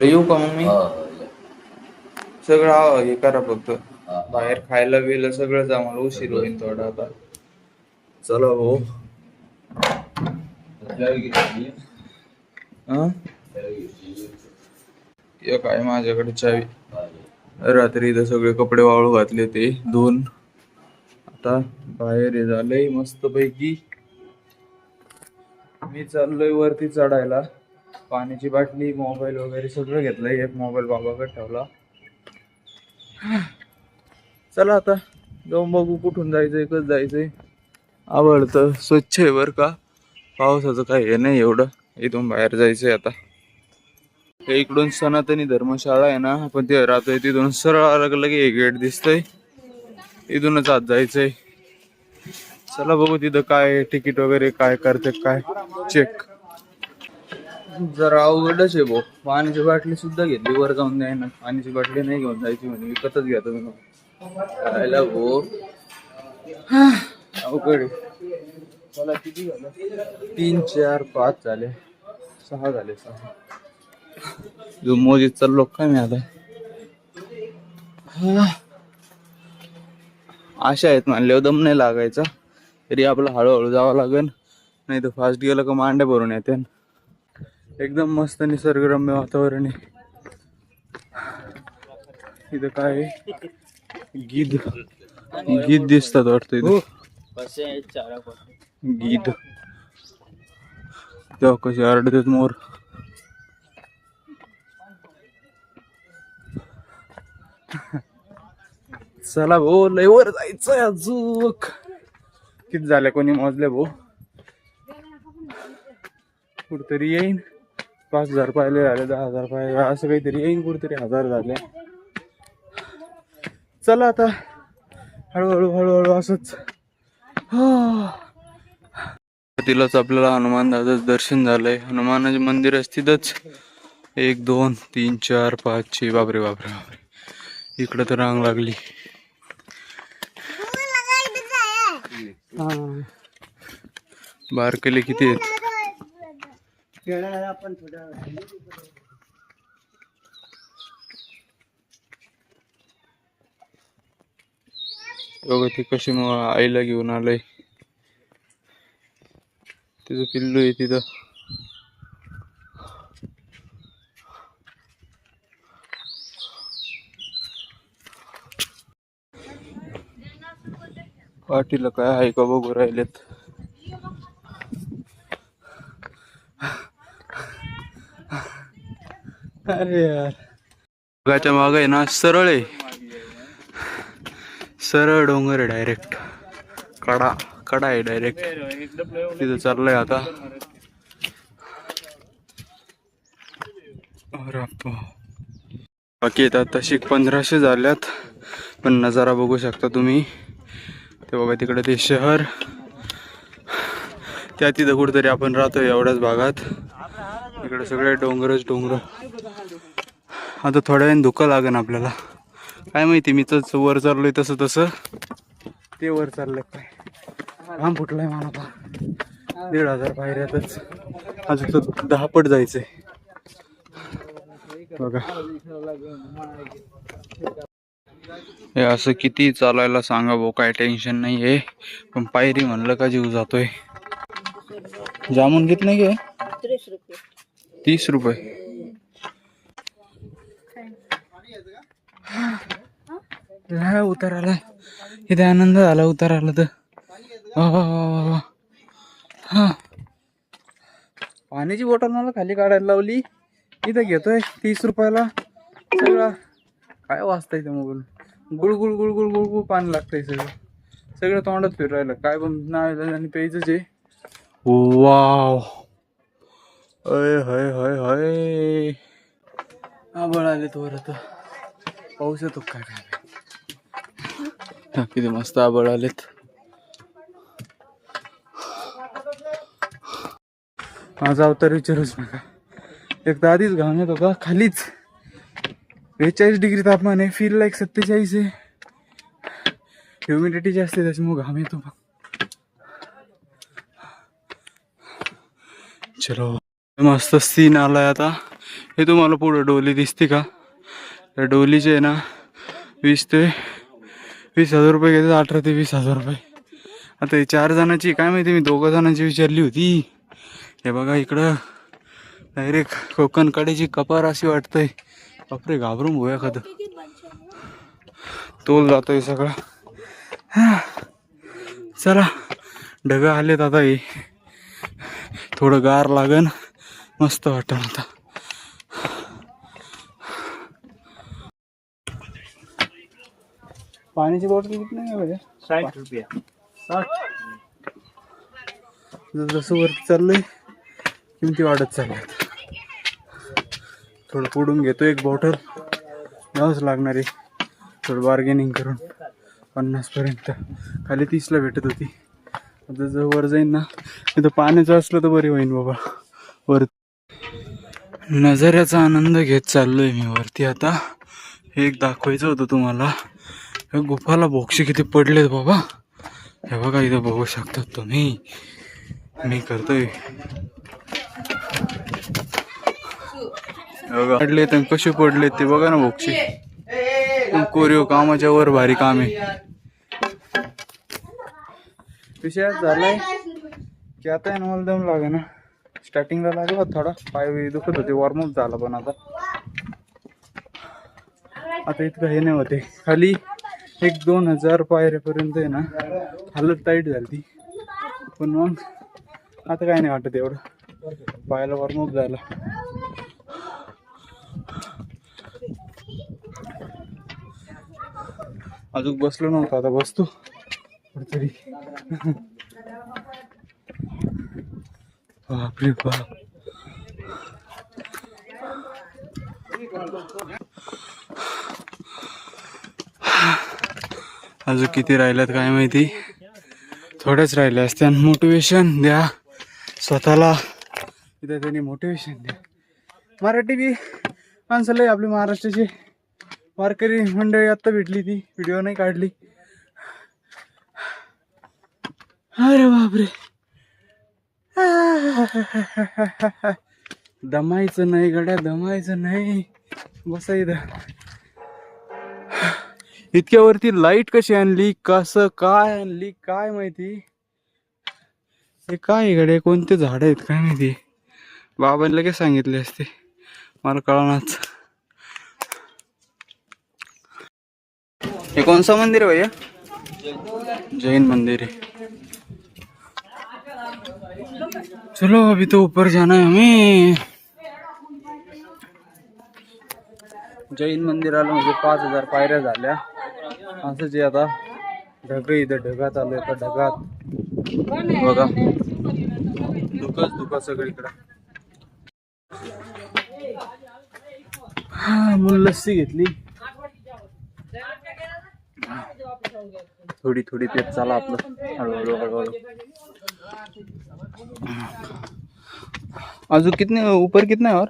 येऊ का मग मी? सगळं हे करा फक्त बाहेर खायला बिल सगळं आम्हाला उशीर होईल थोडा आता. चला भाऊ. एक आहे माझ्याकडे चावी. रात्री इथं सगळे कपडे वाळू घातले ते धुवून. आता बाहेर हे झालंय मस्त पैकी. मी चाललोय वरती चढायला. पाण्याची बाटली मोबाईल वगैरे सगळं घेतलंय. एक मोबाईल बाबाकडे ठेवला. चला आता जाऊन बघू कुठून जायचंय कसं जायचंय. आवडतं स्वच्छ आहे बर का. पावसाचं काही हे नाही एवढं. इथून बाहेर जायचंय आता. हे इकडून सनातनी धर्मशाळा आहे ना आपण ते राहतोय तिथून सरळ अलग लगे गेट दिसतंय. इथूनच आत जायचंय. चला बघू तिथं काय तिकीट वगैरे काय करते काय चेक. जरा अवघडच आहे भाऊ. पाण्याची बाटली सुद्धा घेतली वर जाऊन द्याय ना. पाण्याची बाटली नाही घेऊन जायची म्हणजे विकतच घ्या तुम्ही. खायला भाऊ अवघड आहे. मला किती झालं 3 4 5 झाले 6 झाले 6. जो मोजीत चाललो काय मी आता. आशा आहेत म्हणल्यावर दम नाही लागायचा. तरी आपलं हळूहळू जावं लागेल. नाही तर फास्ट गेलं का मांड्या भरून येते. एकदम मस्त निसर्गरम्य वातावरण आहे. इथं काय गीध गीध दिसतात वाटतं इथं. गीध तेव्हा कशी आरडतात मोर. चला भाऊ लय वर जायचंय अजून. किती झाल्या कोणी मोजले भाऊ. कुठतरी येईन 5000 पाहिले झाले 10000 पाहिले असं काहीतरी येईन. कुठतरी 1000 झाले. चला आता हळूहळू हळूहळू असंच. तिलाच आपल्याला हनुमान दादाच दर्शन झालंय. हनुमानाचे मंदिर तिथंच 1 2 3 4 5 6. बापरे बापरे बापरे. इकडं तर रांग लागली. बारकेले किती आहेत. बघा ती कशी मग आईला घेऊन आलंय. तिचं पिल्लू आहे तिथं. पाठीला काय आहे का बघू राहिलेत. अरे यार बघाच्या माग आहे ना सरळ आहे. सरळ डोंगर आहे डायरेक्ट. कडा कडा आहे डायरेक्ट. तिथं चाललंय आता. बाकी येतात तशी 1500 झाल्यात. पण नजारा बघू शकता तुम्ही. ते बघा तिकडे ते शहर. त्या तिथं कुठेतरी आपण राहतोय एवढ्याच भागात. इकडे सगळे डोंगरच डोंगर. आता थोड्या वेळाने धुकं लागेल आपल्याला. काय माहिती मी तर वर चाललोय तसं तसं ते वर चाललंय काय. घाम फुटलाय मला आता. 1500 पायऱ्यातच अजून तर 10 पट जायचंय बघा. हे असं किती चालायला सांगा भाऊ काय टेन्शन नाही आहे. पण पायरी म्हणलं का जीव जातोय. जामून घेत नाही गे 30 रुपये. उताराला इथे आनंद झाला. उताराला तर हा पाण्याची बॉटल मला खाली काढायला लावली. इथं घेतोय 30 रुपयाला सगळं. काय वाचताय त्या मोबाईल. गुळगुळ गुळगुळ गुळगुळ पाणी लागतंय. सगळं सगळं तोंडात फिर राहिलं. काय पण नाही आणि प्यायचंच आहे. वाव अय हय हय हय. आबळ आले तो आता. पाऊस येतो काय काय. किती मस्त आबळ आलेत. माझा अवतार विचारूच नका. एक तर आधीच घाम येत होता खालीच. 42 डिग्री तापमान आहे. फील लाईक 47 आहे. ह्युमिडिटी जास्त आहे त्याच्यामुळे घाम येतो. चलो मस्त सीन आलाय आता. हे तुम्हाला पुढं डोली दिसते का, त्या डोलीचे आहे ना 20,000 रुपये घेतात, 18,000 ते 20,000 रुपये. आता हे 4 जणांची काय माहिती, मी 2 जणांची विचारली होती. हे बघा इकडं डायरेक्ट कोकणकडेची कपार अशी वाटतंय. बापरे, घाबरून भोया एखादं तोल जातोय सगळा. चला ढगं आलेत आता, हे थोडं गार लागन, मस्त वाटन आता. पाण्याची बॉटल किती नाही आहे 60 रुपये. 60. जसं वरती चाललंय किमती वाढत चालल्यात. थोडं पुढून घेतो एक बॉटल, घ्यावंच लागणार आहे. थोडं बार्गेनिंग करून 50 पर्यंत, खाली 30ला भेटत होती. आता जर वर जाईन ना, तिथं पाण्याचं असलं तर बरी होईन बाबा. वर नजाऱ्याचा आनंद घेत चाललोय मी वरती. आता हे एक दाखवायचं होतं तुम्हाला. हे गुफाला बोक्षे किती पडलेत बाबा. हे बघा इथं बघू शकतात तुम्ही. मी करतोय बघा, पडले तर कसे पडले ते बघा ना बोक्षे. कोरिओ कामाच्या वर भारी काम आहे. विषय झालाय की आता आहे ना, मला दम लागे ना. स्टार्टिंगला लागला थोडा, पाय दुखत होते, वॉर्मअप झाला. पण आता इतकं हे नाही होते. खाली 1-2 हजार पायऱ्यापर्यंत आहे ना हालत टाईट झाली. पण मग आता काय नाही वाटत एवढं, पायाला वॉर्मअप झाला. अजून बसलो नव्हतं, आता बसतो कुठतरी. बापरे बाप. अजून किती राहिल्यात काय माहिती, थोड्याच राहिल्या असत्या. मोटिवेशन द्या स्वतःला, इथे त्यांनी मोटिवेशन द्या. मराठी बी माणसाला आपली महाराष्ट्राची वारकरी मंडळी आत्ता भेटली, ती व्हिडिओ नाही काढली. अरे बापरे, दमायचं नाही गड्या, दमायचं नाही. बसा इथं. इतक्यावरती लाईट कशी आणली, कसं काय आणली काय माहिती. हे काय गड्या, कोणते झाड आहेत काय माहिती. बाबांना लगेच सांगितले असते, मला कळणाच. ये कौन सा मंदिर है भैया? जैन मंदिर है. चलो अभी तो ऊपर जाना है हमें. जैन मंदिराला म्हणजे 5,000 पायऱ्या झाल्या. असं जे आता ढग, इथं ढगात आलोय. तर ढगात बघा दुखच सगळीकडं. मग लस्सी घेतली थोडी थोडी. पेट चाला आपलं हळूहळू. अजून कितने ऊपर कितना है और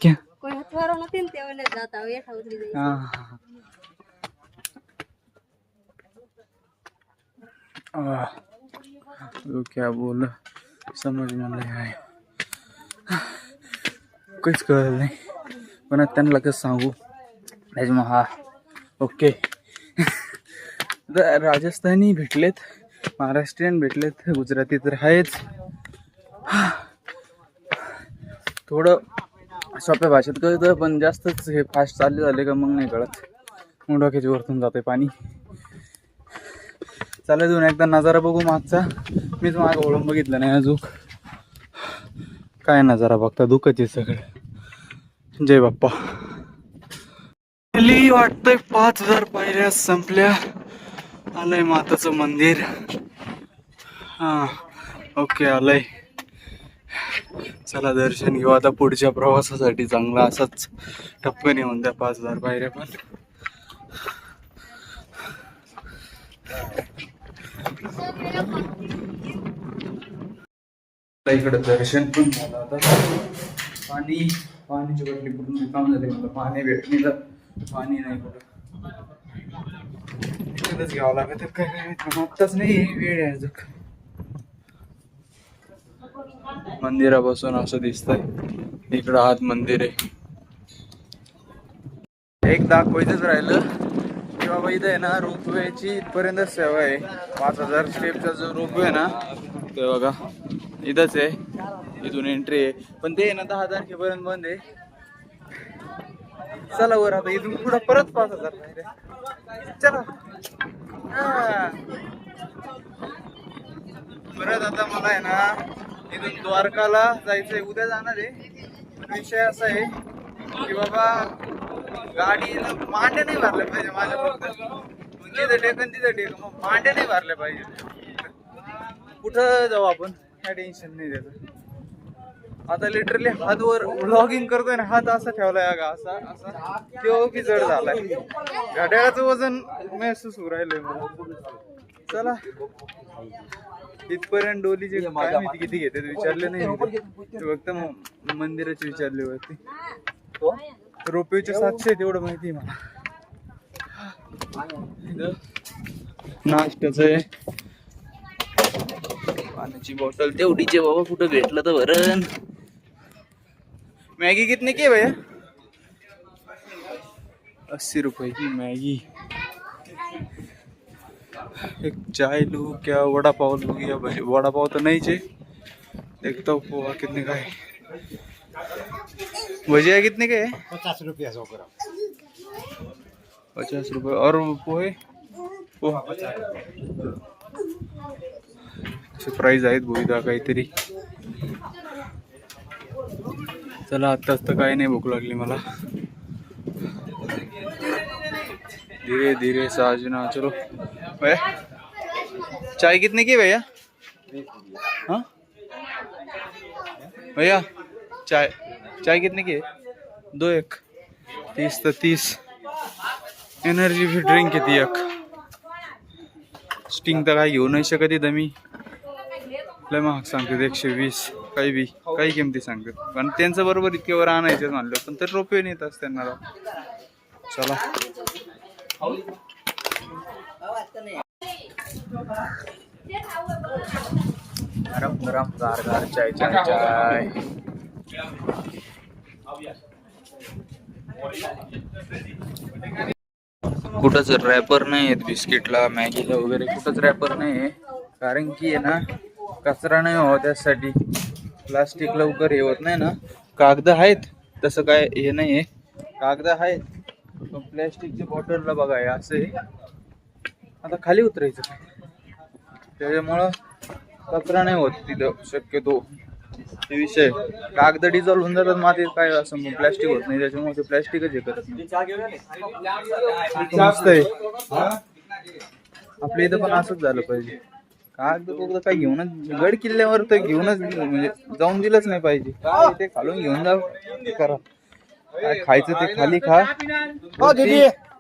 क्या तो क्या बोल समज में नहीं आया, काहीच कळलं नाही. पण त्यांना कसं सांगू. हा ओके. राजस्थानी भेटलेत, महाराष्ट्रीयन भेटलेत, गुजराती तर आहेच. थोडं सोप्या भाषेत कळतं, पण जास्तच हे फास्ट चालले झाले का मग नाही कळत. मग डोक्याची वरतून जाते पाणी. चालेल जाऊन एकदा नजारा बघू मागचा. मीच मागं वळून बघितलं नाही अजून. काय नजारा बघता, दुःखच आहे सगळं. जय बाप्पा. वाटतंय 5,000 पायऱ्या संपल्या. आलंय माताचं मंदिर. हा ओके आलंय. चला दर्शन घेऊ आता. पुढच्या प्रवासासाठी चांगला असाच टपकन येऊन द्या 5,000 पायऱ्या. पण इकडे दर्शन पण झालं. आता पाण्याची बाटली पूर्ण काम झाले. मला पाणी भेटली तर पाणी नाही कुठं, इकडेच घ्यावं लागत. काय आत्ताच नाही, वेळ आहे अजून. मंदिरापासून असं दिसतंय. इकडं आत मंदिर आहे. एक दाखवायचंच राहिलं की बाबा इथं आहे ना रोपवेची इथपर्यंत सेवा आहे. 5000 स्टेपचा जो रोपवे आहे ना ते बघा इथंच आहे. इथून एंट्री आहे पण ते आहे ना 10 तारखेपर्यंत बंद आहे. चला वर आता इथून पुढं परत 5000 चला. परत आता मला आहे ना इथून द्वारकाला जायचंय. उद्या जाणार आहे. विषय असा आहे की बाबा गाडीला मांडे नाही भरले पाहिजे माझ्या फक्त. जिथं टेकन तिथं टेक मग मांडे नाही भरले पाहिजे. कुठं जाऊ आपण काय टेन्शन नाही त्याचं. आता लिटरली हात वर व्लॉगिंग करतोय ना हात असा ठेवलाय का असा असा किंवा की जड झालाय. घड्याळाचं वजन महसूस होऊ राहिलंय मला. चला इथपर्यंत डोलीचे काय माहिती किती घेते विचारले नाही. फक्त मंदिराचे विचारले वरती. रोपवेचे 700 तेवढं माहिती मला. नाश्त्याचं आहे. पाण्याची बॉटल तेवढीचे बाबा कुठं भेटलं तर भरण. मैगी कितने की है भैया? 80 रुपए की मैगी. एक चाय लू क्या वड़ा पाव लू या भाई. वड़ा पाव तो नहीं चे. देखता हूँ पोहा कितने का है. भजिया कितने के है? 50 रुपया 100 ग्राम. 50 रुपये. और पोहे पोहा प्राइस आहेत भोईदा काहीतरी. चला आत्ताच तर काही नाही भूक लागली मला. धीरे धीरे साजना. चलो भैया चाय कितने की भैया? हाँ भैया चाय चाय कितने की है? 2 एक 30 तर 30. एनर्जी ड्रिंक किती एक. स्टिंग तर काही घेऊ नाही शकत इथं मी. लय महाग सांगतात 120. काही किमती सांगतात पण त्यांचं बरोबर इतक्यावर आणायचं म्हणलं पण तर रोपे नेत असते त्यांना. चला गरम गरम गार गार चाय चाय चाय. कुठंच रॅपर नाही आहेत बिस्किटला मॅगीला वगैरे. कुठंच रॅपर नाही आहे कारण की आहे ना कचरा नाही व्हावा त्यासाठी. प्लास्टिक लवकर हे होत नाही ना. कागद आहेत तसं काय हे नाही आहे. कागद आहेत पण प्लॅस्टिकच्या बॉटलला बघा आहे असं आहे. आता खाली उतरायचं त्याच्यामुळं कचरा नाही होत तिथं शक्यतो. हे विषय कागद डिझॉल्व होऊन जातात मातीत काय असं मग प्लॅस्टिक होत नाही त्याच्यामुळे ते प्लॅस्टिकच हे करत नाही. मस्त आहे. आपल्या इथं पण असंच झालं पाहिजे. कागद काय घेऊनच गड किल्ल्यावर तर घेऊनच म्हणजे जाऊन दिलंच नाही पाहिजे. काय ते खालून घेऊन जा करा. काय खायचं ते खाली खा.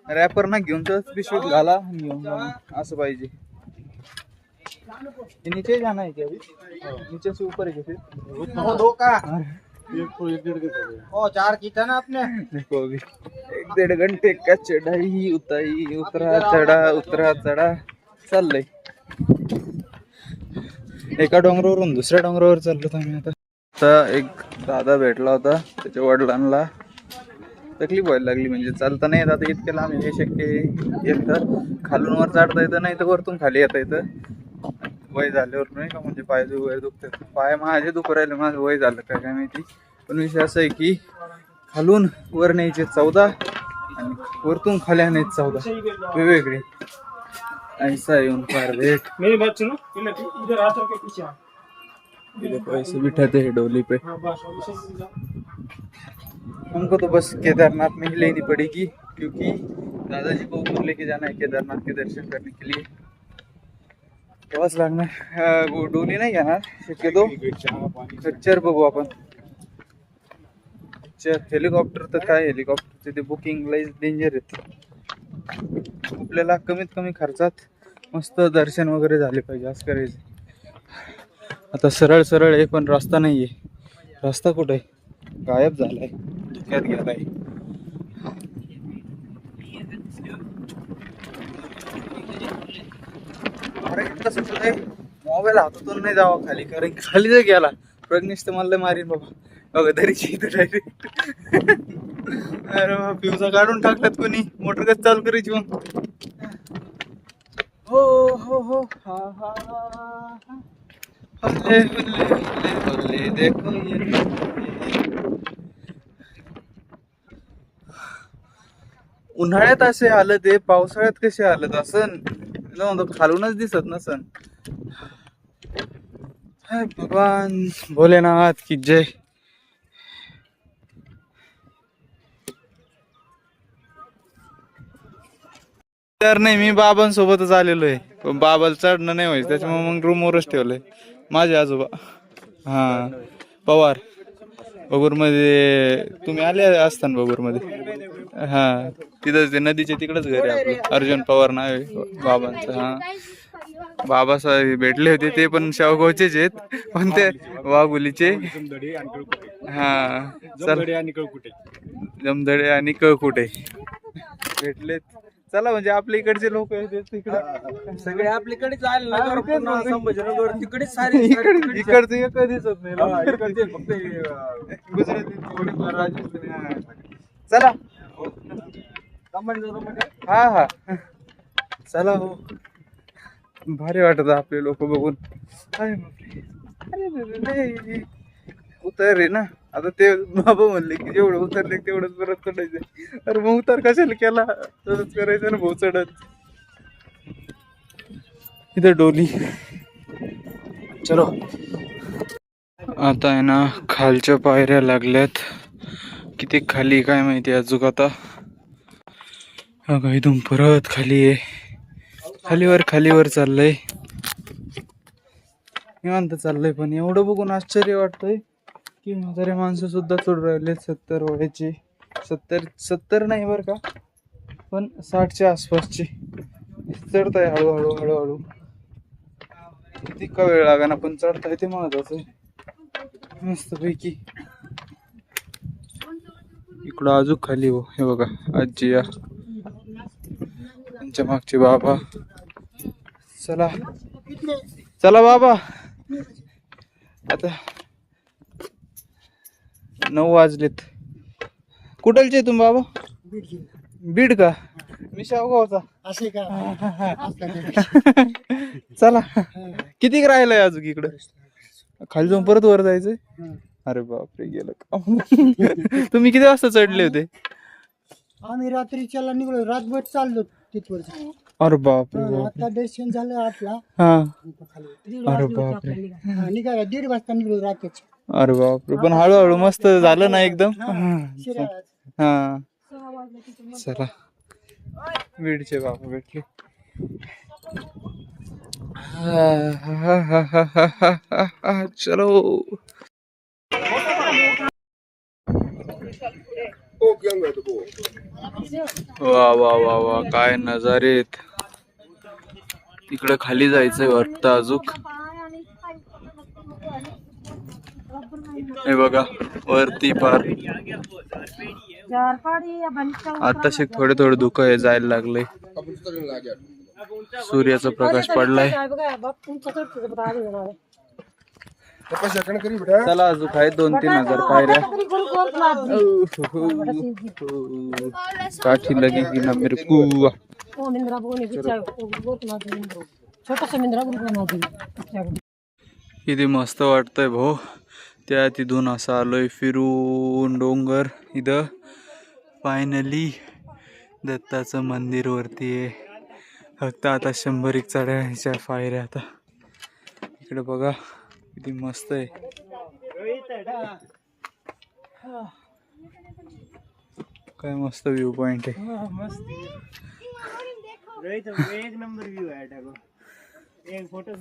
रॅपर ना घेऊन तर पिशवीत घाला घेऊन जा असं पाहिजे. नीचे जाना है क्या? नीचे से ऊपर है फिर दो का ओ 4 की था ना आपने. देखो अभी 1-1.5 घंटे का चढ़ाई उताई उतरा चढा चाललंय. एका डोंगरावरून दुसऱ्या डोंगरावर चाललो आम्ही आता. एक दादा भेटला होता. त्याच्या वडिलांना तकलीफ व्हायला लागली म्हणजे चालता नाही येत आता. इतक्या लांब हे शक्य आहे. एक तर खालून वर चढता येतं नाही तर वरतून खाली येता येतं. वय झाल्यावर नाही का म्हणजे पाय वगैरे दुखतात. पाय माझे दुखू राहिले. माझं वय झालं काय माहिती. पण विषय असं आहे की खालून वर न्यायचे 14 आणि वरतून खाली आणायचे 14 वेगवेगळे. ऐसा येऊन पार भेट मेरी बात सुनो. इधर आ के पीछे पैसे बिठाते हैं डोली पे. हमको तो बस केदारनाथ में ही लेनी पड़ेगी क्योंकि दादाजी को लेके जाना है केदारनाथ के दर्शन करने के लिए. तेव्हाच लागणार. डोली नाही घेणार शक्यतो. पिक्चर बघू आपण. हेलिकॉप्टर तर काय हेलिकॉप्टरचे ते बुकिंग लई डेंजर आहेत. आपल्याला कमीत कमी खर्चात मस्त दर्शन वगैरे झाले पाहिजे असं करायचं. आता सरळ सरळ आहे पण रस्ता नाहीये. रस्ता कुठे आहे? गायब झालाय. धुक्यात गेलाय. अरे कसं मोबाईल हातातून नाही जावा खाली कारण खाली जर गेला प्रज्ञेश तर मला लय मारीन बाबा. बघा दरीची इथं डायरेक्ट. अरे बाबा फ्युजा काढून टाकलात कोणी. मोटर कसं चालू करायची मग. हो हो हो हा हा हा. हल्ले हल्ले हल्ले हल्ले देखो ये. उन्हाळ्यात असे हालत आहे, पावसाळ्यात कसे हालत असन खालूनच दिसत नसन. हाय भगवान भोलेनाथ की जय. तर नाही मी बाबांसोबतच आलेलो आहे, पण बाबाला चढणं नाही व्हायचं त्याच्यामुळे मग रूमवरच ठेवलंय. माझे आजोबा हा पवार बगूर मध्ये. तुम्ही आले असताना बगूर मध्ये. हा तिथंच ते नदीच्या तिकडच घर आहे आपलं. अर्जुन पवार नाव आहे बाबांचं. हा बाबा साहेब भेटले होते, ते पण शेवगावचेच आहेत, पण ते वाघोलीचे. हा जमदडे आणि कळकुटे भेटलेत. चला म्हणजे आपल्या इकडचे लोक तिकडे सगळे आपल्याकडेच आले ना. संभाजीनगर तिकडेच सारे इकडचे एक दिसत नाही फक्त गुजराती राजस्थानी. चला हा हा चला हो. भारी वाटत आपले लोक बघून. अरे उतर रे ना आता. ते बाबा म्हणले की जेवढं उतरले तेवढंच परत चढायचं. अरे मग उतर कशाला केला, तसंच करायचं ना भाऊ चढत. इथं डोली. चलो आता आहे ना खालच्या पायऱ्या लागल्यात. किती खाली काय माहिती अजून. आता इथून परत खाली आहे. खालीवर चाललंय निवांत चाललंय. पण एवढं बघून आश्चर्य वाटतंय की म्हातारे माणसं सुद्धा चढ राहिले. 70 वयाची. 70 नाही बरं का, पण 60च्या आसपासची चढताय हळूहळू. किती का वेळ लागा ना, पण चढताय ते महत्वाचं आहे. मस्त पैकी. इकडं अजून खाली हो. हे बघा आजी या त्यांच्या मागचे बाबा. चला बाबा आता 9 वाजलेत. कुठलचे तुम्ही बाबा? बीड का? मी शेवगावचा. असे का? चला किती राहिलंय अजून इकडं? खाली जाऊन परत वर जायचंय. अरे बापरे गेलं का. तुम्ही किती वाजता चढले होते? आम्ही रात्रीच्याला निघलो, रातभर चाललो तिथवर. अरे बापरे. आता दर्शन झालं 8ला. हा खाली अरे बापरे. निघाला 1:30 वाजता निघलो रात्रीच. अरे बापरे. पण हळूहळू मस्त झालं ना एकदम. हा चला बीडचे बाबा भेटले. चलो वा वा वा वा काय नजारेत. तिकडे खाली जायचंय वाटतं अजून. हे बघा वरती पार. आताशी थोडं धुकं आहे, जायला लागलंय. सूर्याचा प्रकाश पडलाय. चला अजून काय 2-3 हजार पायऱ्या. काठी लगी की ना मेरे को. किती मस्त वाटतंय भाऊ. त्या तिथून असं आलोय फिरून डोंगर. इथं फायनली दत्ताचं मंदिर वरती आहे. फक्त आता 100 चढायच्या पायऱ्या. आता इकडे बघा किती मस्त आहे. काय मस्त व्ह्यू पॉइंट आहे. एक नंबर व्यू आहे. एक फोटो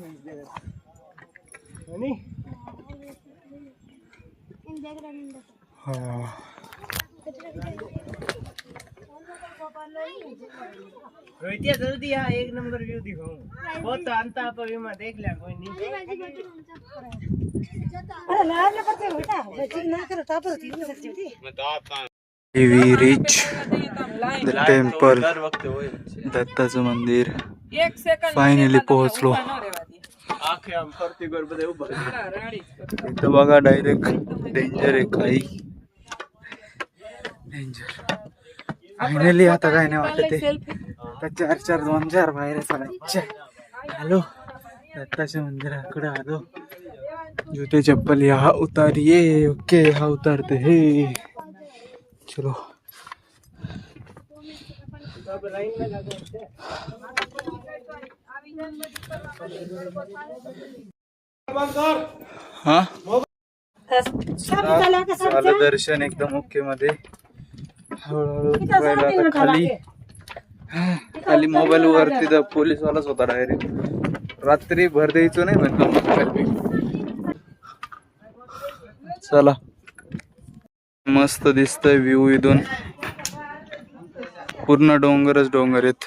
जल्दी यहाँ एक नंबर व्यू दिखाऊं. बहुत तो अंता आप अभी मैं देख लिया कोई नहीं. We reach the temple. दत्ताचं मंदिर फायनली पोहोचलो. इथं बघा डायरेक्ट डेंजर आहे काही डेंजर. फायनली आता काय नाही वाटत आहे. आता 4-4-2-4 बाहेर चालायचे. हॅलो दत्ताच्या मंदिराकडे आलो. जूते चप्पल यहाँ उतारिए. ओके यहाँ उतारते हे. चलो हा झालं दर्शन एकदम ओके मध्ये. हळूहळू उतरायला आता खाली. खाली मोबाईल वरती तर पोलीस वालाच होता डायरेक्ट. रात्री भर द्यायचो नाही म्हणतो. चला मस्त दिसतंय व्ह्यू इथून. पूर्ण डोंगरच डोंगर आहेत.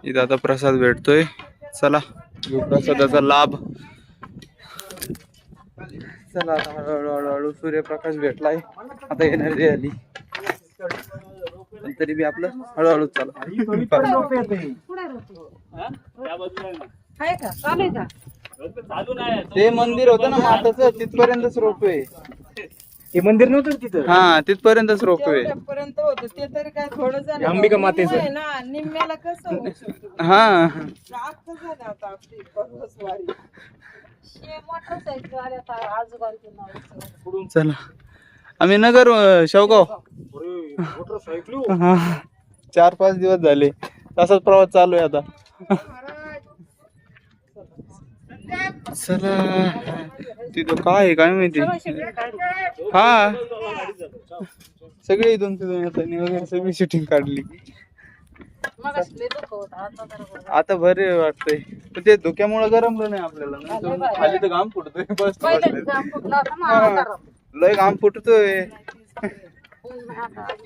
इथं आता प्रसाद भेटतोय. चला घेऊ प्रसादाचा लाभ. चला आता हळूहळू सूर्यप्रकाश भेटलाय. आता एनर्जी आली तरी बी आपलं हळूहळू चला. ते मंदिर होतं ना माताचं तिथपर्यंतच रोपवे. हे मंदिर नव्हतं तिथं. हा तिथपर्यंतच रोपवे. पर्यंत होत ते तरी काय थोडं झालं. अंबिका मातेचं. आहे ना निम्म्याला कसं होऊ शकतं? हा रात्र झालं आता आपली पर्वतवारी. चला आम्ही नगर शेवगाव. हा 4-5 दिवस झाले तसाच प्रवास चालू आहे आता. चला तिथं काय आहे काय माहिती. हा सगळे इथून तिथून येतानी वगैरे सगळी शूटिंग काढली. आता बरे वाटतंय पण ते धुक्यामुळे गरमलं नाही आपल्याला. खाली तर घाम फुटतोय. बस लय घाम फुटतोय.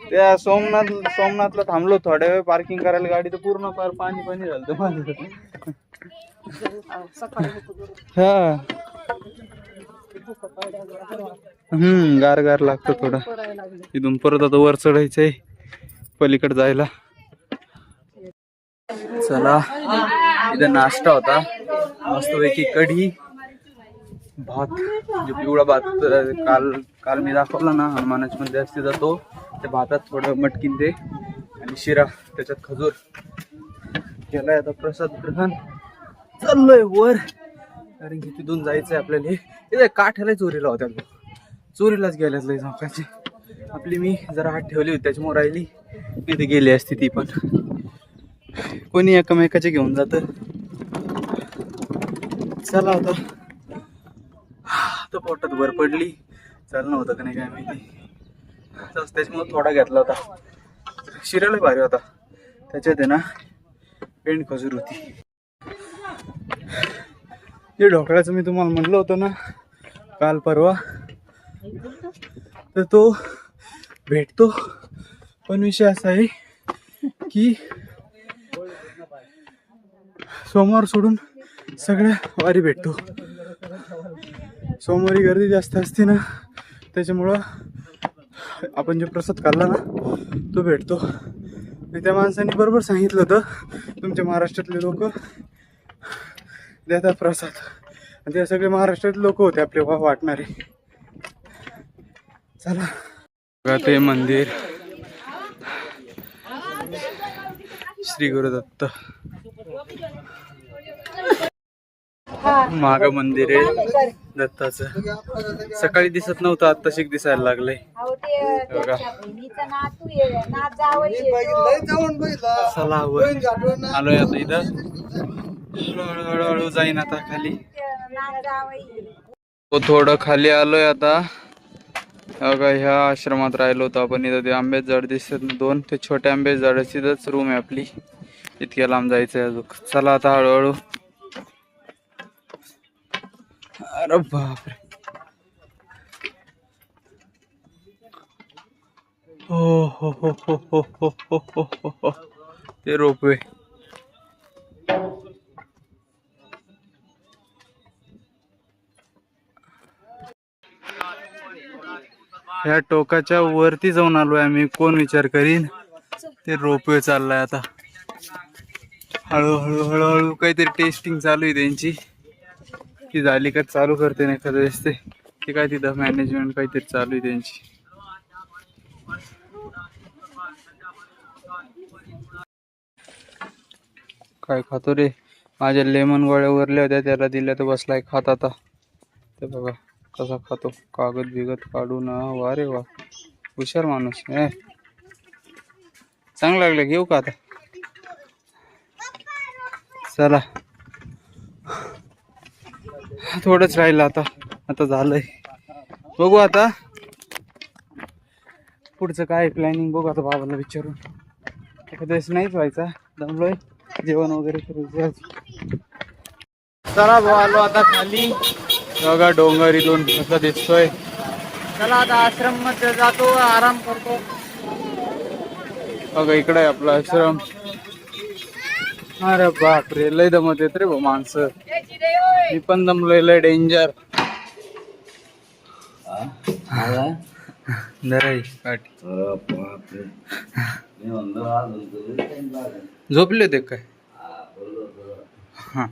त्या सोमनाथला थांबलो थोड्या वेळ पार्किंग करायला गाडी तर पूर्ण पाणी झालं माझं. हा गार गार लागतं थोडं. इथून परत आता वर चढायचंय पलीकडे जायला. चला इथं नाश्ता होता मस्तपैकी कढी भात म्हणजे पिवळा भात. काल मी दाखवला ना हनुमानाच्या मध्ये असते तो. त्या भातात थोडं मटकीन ते आणि शिरा त्याच्यात खजूर केलाय. आता प्रसाद ग्रहण चाललोय वर कारण की तिथून जायचंय आपल्याला. इथे काठ्याला चोरीला होत्या. चोरीलाच गेल्यात लय जाऊकाची. आपली मी जरा हात ठेवली होती त्याच्यामुळे राहिली. तिथे गेली असती ती पण. कोणी एकमेकाचे घेऊन जात. चला आता पोटात भर पडली. चालणं होतं का नाही काय माहिती. त्याच्यामुळे थोडा घेतला होता. शिरायला भारी होता. त्याच्यात आहे ना पेंड खजूर होती. ते ढोकळ्याचं मी तुम्हाला म्हणलं होतं ना काल परवा तर तो भेटतो. पण विषय असा आहे की सोमवार सोडून सगळ्या वारी भेटतो. सोमवारी गर्दी जास्त असते ना त्याच्यामुळं आपण जे प्रसाद खाल्ला ना तो भेटतो. त्या माणसाने बरोबर सांगितलं होतं तुमच्या महाराष्ट्रातले लोक देतात प्रसाद. आणि ते सगळे महाराष्ट्रातले लोक होते आपले वाटणारे. चला ते मंदिर श्री गुरुदत्त माग मंदिर आहे दत्ताचं. सकाळी दिसत नव्हतं आत्ता दिसायला लागलंय बघा. चला आलोय आता इथं. हळूहळू जाईन आता खाली. थोडं खाली आलोय आता. बघा ह्या आश्रमात राहिलो होतो आपण. इथं ते आंब्याचे झाड दिसत 2 ते छोटे आंब्याचे झाड. तिथंच रूम आहे आपली. इतक्या लांब जायचंय अजून. चला आता हळूहळू. अरे बापरे. हो हो हो हो हो हो हो हो हो ते रोपवे. ह्या टोकाच्या वरती जाऊन आलोय आम्ही. कोण विचार करीन. ते रोपवे चाललाय आता. हळूहळू हळूहळू काहीतरी टेस्टिंग चालू आहे त्यांची. ती झाली का चालू करते ना एखाद्या वेळेस ते काय तिथं मॅनेजमेंट काहीतरी चालू आहे त्यांची. काय खातो रे? माझ्या लेमन गोळ्या उरल्या होत्या त्याला दिल्या तर बसलाय खात आता. ते बघा कसा खातो, कागद बिगत काढून. वा रे वा, हुशार माणूस. चांगलं लागलं, घेऊ का आता? चला थोडंच राहिलं आता. आता झालंय, बघू आता पुढचं काय प्लॅनिंग. बघू आता बाबाला विचारून. एखाद्या वेळेस नाहीच व्हायचा, दमलोय, जेवण वगैरे करू. चला भाऊ, आलो आता खाली. बघा डोंगर इथून कसा दिसतोय. चला आता आश्रम मध्ये जातो, आराम करतो. बघा इकडे आहे आपला आश्रम. अरे बापरे, लय दमत येत रे भाऊ माणसं. मी पण दमलोय, लय डेंजर. झोपले होते काय? हा